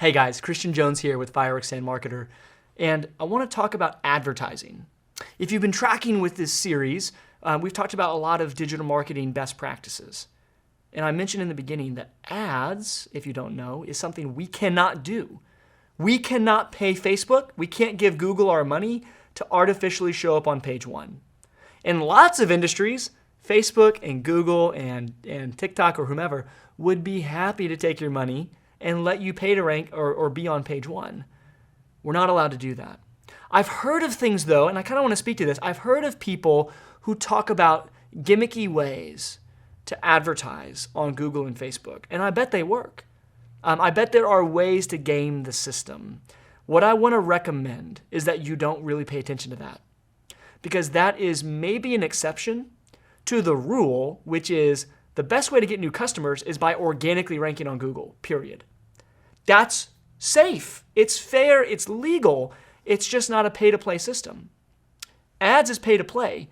Hey guys, Christian Jones here with Firework Stand Marketer, and I want to talk about advertising. If you've been tracking with this series, we've talked about a lot of digital marketing best practices. And I mentioned in the beginning that ads, if you don't know, is something we cannot do. We cannot pay Facebook, we can't give Google our money to artificially show up on page one. In lots of industries, Facebook and Google and TikTok or whomever would be happy to take your money and let you pay to rank or be on page one. We're not allowed to do that. I've heard of things though, and I kind of want to speak to this. I've heard of people who talk about gimmicky ways to advertise on Google and Facebook, and I bet they work. I bet there are ways to game the system. What I want to recommend is that you don't really pay attention to that, because that is maybe an exception to the rule, which is the best way to get new customers is by organically ranking on Google, period. That's safe, it's fair, it's legal, it's just not a pay-to-play system. Ads is pay-to-play.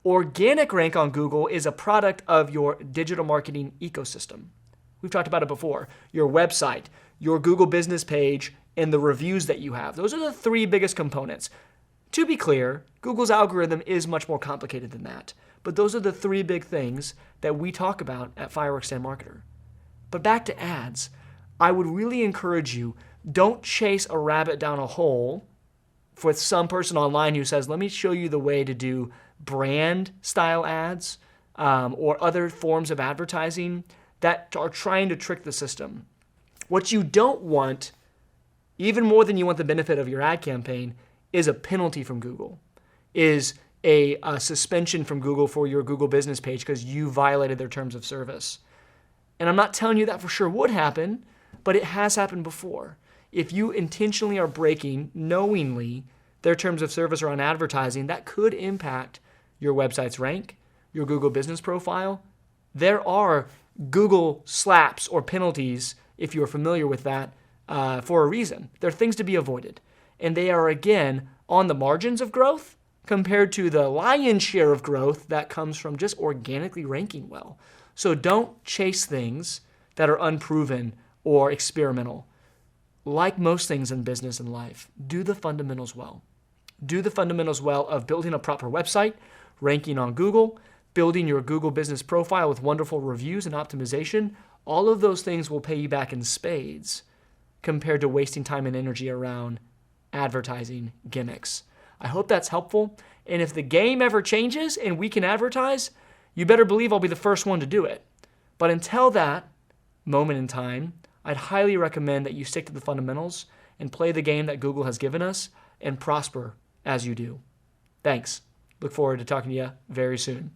Organic rank on Google is a product of your digital marketing ecosystem. We've talked about it before. Your website, your Google business page, and the reviews that you have. Those are the three biggest components. To be clear, Google's algorithm is much more complicated than that. But those are the three big things that we talk about at Firework Stand Marketer. But back to ads, I would really encourage you, don't chase a rabbit down a hole with some person online who says, let me show you the way to do brand style ads or other forms of advertising that are trying to trick the system. What you don't want, even more than you want the benefit of your ad campaign, is a penalty from Google, is a suspension from Google for your Google business page because you violated their terms of service. And I'm not telling you that for sure would happen, but it has happened before. If you intentionally are breaking, knowingly, their terms of service around advertising, that could impact your website's rank, your Google business profile. There are Google slaps or penalties, if you're familiar with that, for a reason. They're things to be avoided. And they are, again, on the margins of growth compared to the lion's share of growth that comes from just organically ranking well. So don't chase things that are unproven or experimental. Like most things in business and life, do the fundamentals well. Do the fundamentals well of building a proper website, ranking on Google, building your Google business profile with wonderful reviews and optimization. All of those things will pay you back in spades compared to wasting time and energy around advertising gimmicks. I hope that's helpful. And if the game ever changes and we can advertise, you better believe I'll be the first one to do it. But until that moment in time, I'd highly recommend that you stick to the fundamentals and play the game that Google has given us and prosper as you do. Thanks. Look forward to talking to you very soon.